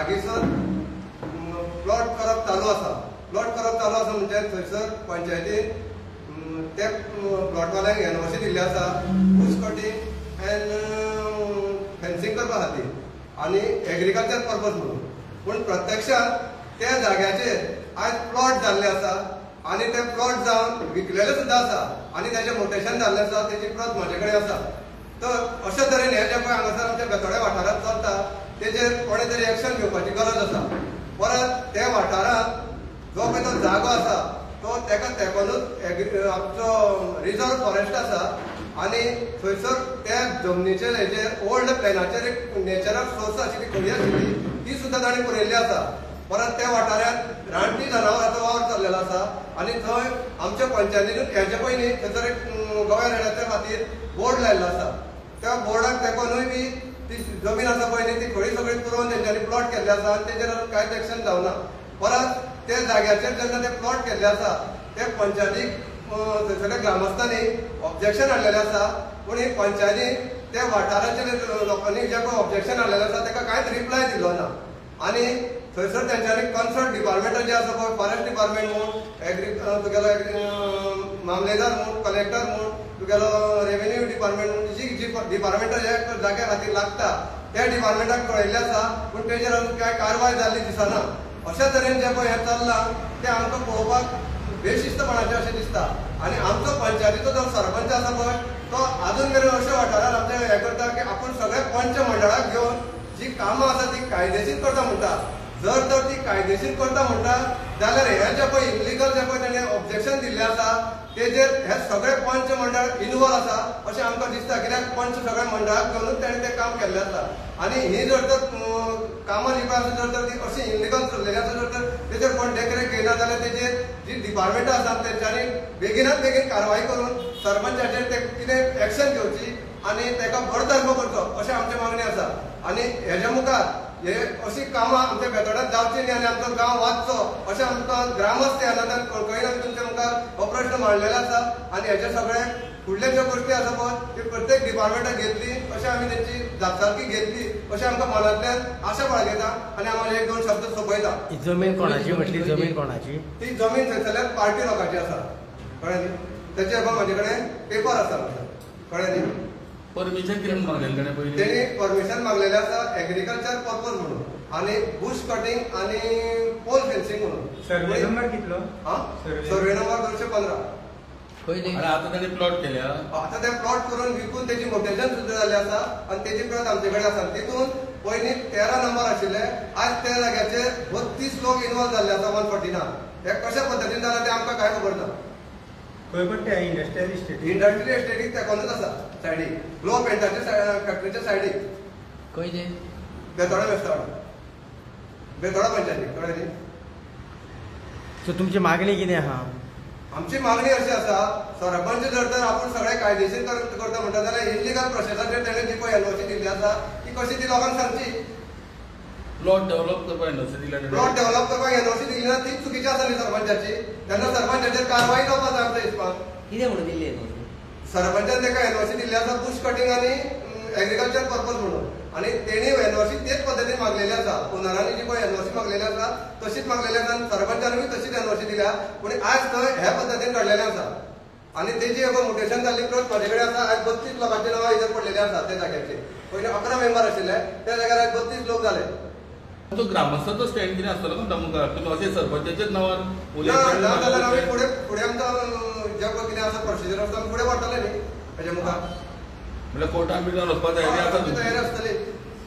लागींसून plot करप चालू आसा. प्लॉट करप चालू आसा म्हणजे थंयसर पंचायतीन ते प्लॉटवाल्यांक एनओसी दिल्ली आसा ऊस कटींग एंड फेन्सिंग करपा खातीर आनी एग्रीकल्चर पर्पज म्हणून. पूण प्रत्यक्षात त्या जाग्याचेर आज प्लॉट जाल्ले आसा आनी ते प्लॉट जावन विकलेले सुद्दां आसा आनी तेजें मोटेशन जाल्लें आसा. तेजी प्रत म्हाजे कडेन आसा. तर अशे तरेन हे जे पळय हांगासर आमच्या बेतोड्या वाठारांत चलता तेजेर कोणे तरी एक्शन घेवपाची गरज आसा. परत त्या वाठारांत जो पळय तो जागो आसा तो तेका तेकोनूच आमचो रिजर्व फॉरेस्ट आसा आनी थंयसर त्या जमनीचेर हेजेर ओल्ड प्लॅनाचेर एक नॅचरल सोर्स आशिल्ली खडी आशिल्ली ती सुद्दां ताणें पुरयल्ली आसा. परत त्या वाठारांत रानटी जनावरांचो वावर चल्लेलो आसा आनी थंय आमच्या पंचायतीनूच हेजे पयलीं थंयसर एक गोव्या रेड्याच्या खातीर बोर्ड लायल्लो आसा. त्या बोर्डाक तेकोनूय बी ती जमीन आसा पळय न्ही ती खडी सगळी पुरोवन तेंच्यांनी प्लॉट केल्ले आसा आनी तेजेर कांयच एक्शन जावना. परत त्या जाग्याचेर जेन्ना ते प्लॉट केल्ले आसा ते पंचायतीक थंयसरल्या ग्रामस्थांनी ऑब्जेक्शन हाडलेलें आसा. पूण ही पंचायतीन त्या वाठाराच्या लोकांनी जे पळय ऑब्जेक्शन हाडलेलें आसा ताका कांयच रिप्लाय दिलो ना. आनी थंयसर तेंच्यांनी कन्सर्न डिपार्टमेंट जे आसा पळय फॉरेस्ट डिपार्टमेंट म्हूण तुगेलो मामलेदार म्हूण कलेक्टर म्हूण तुगेलो रेव्हेन्यू डिपार्टमेंट म्हूण जी डिपार्टमेंट ह्या जाग्या खातीर लागता त्या डिपार्टमेंटाक कळयल्लें आसा. पूण तेजेर अजून कांय कारवाय जाल्ली दिसना. अशा तरेन जे पळय हें चल्लां तें आमकां पळोवपाक बेशिस्तपणाचें अशें दिसता. आनी आमचो पंचायतीचो जो सरपंच आसा पळय तो आजून मेरेन अशा वाठारांत आमचे हें करता की आपूण सगळे पंच मंडळाक घेवन जी कामां आसा ती कायदेशीर करता म्हणटा. जर तर ती कायदेशीर करता म्हणटा जाल्यार हे जे पळय इलिगल जे पळय ताणें ऑब्जेक्शन दिल्लें आसा तेजेर हे सगळे पंच मंडळ इन्वॉल्व आसा अशें आमकां दिसता. कित्याक पंच सगळ्या मंडळाक घेवनूच ताणें तें काम केल्लें आसा. आनी ही जर तर कामां जी पळय आसा जर तर ती अशी इलिगल चल्लेली आसा जर तर तेजेर कोण देखरेख घेयना जाल्यार तेजेर जी डिपार्टमेंटां आसात तेंच्यांनी बेगिनात बेगीन कारवाय करून सरपंचाचेर ते कितें एक्शन घेवची आनी ताका बडतर्फ करचो अशें आमची मागणी आसा. आनी हेज्या मुखार हे अशी कामां आमच्या बेतोड्यांत जावची न्ही आनी आमचो गांव वाचचो अशें आमकां ग्रामस्थ ह्या कळकळीन तुमच्या मुखार हो प्रश्न मांडलेलो आसा. आनी हेजे सगळे फुडले ज्यो गोश्टी आसा पळय त्यो प्रत्येक डिपार्टमेंटाक घेतली अशें आमी तेंची जापसालकी घेतली अशें आमकां मनांतल्यान आशा बाळगिता आनी हांव एक दोन शब्द सोंपयता. ही जमीन कोणाची म्हटली? जमीन कोणाची? ती जमीन थंयसरल्या पार्टी लोकांची आसा. कळ्ळें न्ही? तेचे म्हाजे कडेन पेपर आसा. कळ्ळें न्ही? परमिशन कितें मागलेलें पयलीं? तेणी परमिशन मागलेलें आसा एग्रीकल्चर पर्पज म्हणून आनी बुश कटींग आनी पोल फेन्सिंग म्हणून. सर्वे नंबर कितलो? Survey number 215. आनी आतां ताणें प्लॉट केल्या. आतां ते प्लॉट करून विकून तेजी मोटेशन सुद्दां जाल्लें आसा आनी तेजी प्रत आमचे कडेन आसा. तितून पयलीं 13 नंबर आशिल्ले आज त्या जाग्याचेर 32 लोक इन्वॉल्व जाल्ले आसा 149. हे कशा पद्दतीन जालां तें आमकां कांय खबर ना. खंय पडटा इंडस्ट्रियल इस्टेट? इंडस्ट्रियल इस्टेटीक तेकोनूच आसा सायडीक ग्लो पेंटाच्या फॅक्टरीच्या सायडीक. खंय ते? बेतोडा वेस्तावाडा बेतोडा पंचायतीक. कळ्ळें न्ही? सो तुमची मागणी कितें आहा? आमची मागणी अशी आसा सरपंच जर तर आपूण सगळे कायदेशीर करता म्हणटा जाल्यार इलिगल प्रोसेसाचेर तेणें जी पळय एनओसी दिल्ली आसा ती कशी ती लोकांक सांगची. प्लॉट डेव्हलप करपाक एनओसी दिल्या. प्लॉट डेव्हलप करपाक एनओसी दिली ना तीच चुकीची आसा न्ही सरपंचाची. तेन्ना सरपंचाचेर कारवाय जावपाक जाय आमच्या हिसपान. कितें म्हणून दिल्ली एनओसी? सरपंचान ताका एनओसी दिल्ली आसा बुश कटींग आनी एग्रीकल्चर पर्पज म्हणून. आनी तेणी एनओसी तेच पद्दतीन मागलेली आसा. ओनरांनी जी पळय एनओसी मागलेली आसा तशीच मागलेली आसा आनी सरपंचानूय तशीच एनओसी दिल्या. पूण आज थंय ह्या पद्दतीन घडलेलें आसा आनी तेजी एक मोटेशन जाल्ली प्रत म्हाजे कडेन आसा. आज 32 लोकांची नांवां हेजेर पडलेलीं आसा त्या जाग्याचेर. पयलीं 11 मेंबर आशिल्ले त्या जाग्यार आज 32 लोक जाले. तो ग्रामस्थाचो स्टँड कितें आसतलो तुमच्या मुखार? तुमी अशें सरपंचाचेच नांवार ना जाल्यार आमी फुडें आमकां जे पळय कितें आसा प्रोसिजर आसा आमी फुडें व्हरतले न्ही हेजे मुखार. म्हणल्यार कोर्टान बिटान वचपाक तयारी आसा? तयारी आसतली.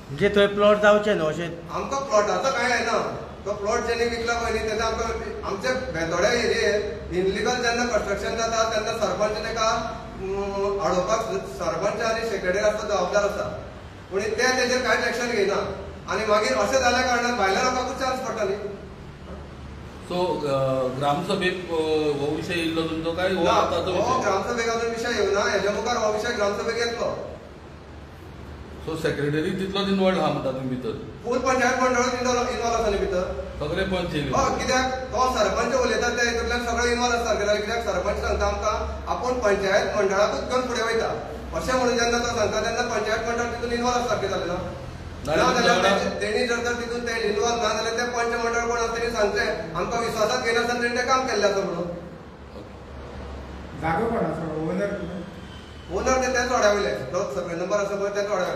म्हणजे थंय प्लॉट जावचे न्हू अशें? आमकां प्लॉटाचो कांय येना. तो प्लॉट जेणे विकला पळय न्ही तेन्ना आमकां आमच्या बेतोड्या एरियेर इनलिगल जेन्ना कन्स्ट्रक्शन जाता तेन्ना सरपंच ताका आडोवपाक सरपंच आनी सेक्रेटरी आसता जबाबदार आसा. पूण ते तेजेर कांयच एक्शन घेयना आनी मागीर अशें जाल्या कारणान भायल्या लोकांकूच चान्स पडटा न्ही. सो ग्रामसभेक हो विशय येयल्लो तुमचो काय हो आतांचो विशय? ग्रामसभेक अजून विशय येवना. हेज्या मुखार हो विशय ग्रामसभेक येतलो. सो सेक्रेटरी तितलोच इनवॉल्ड आहा म्हणटा तुमी भितर? फूल पंचायत मंडळूच इन्वॉल्व आसा न्ही भितर. सगळे पंच येयले? कित्याक तो सरपंच उलयता त्या हितूंतल्यान सगळे इन्वॉल्व आसता. कित्याक सरपंच सांगता आमकां आपूण पंचायत मंडळाकूच घेवन फुडें वयता अशें म्हणून जेन्ना तो सांगता तेन्ना पंचायत मंडळ तितून इन्वॉल्व आसता. कितें जालें ना नाजाल्यार तेणी जर तितून ते इन्वॉल्व ना जाल्यार ते पंच मंडळ कोण आसा तेणी सांगचें आमकां विश्वासात घेनासतना तेणी तें काम केल्लें आसा म्हणून. जागो कोणाचो ओनर? ओनर तेच वाड्या वयले जो सर्वे नंबर आसा पळय तेच वाड्या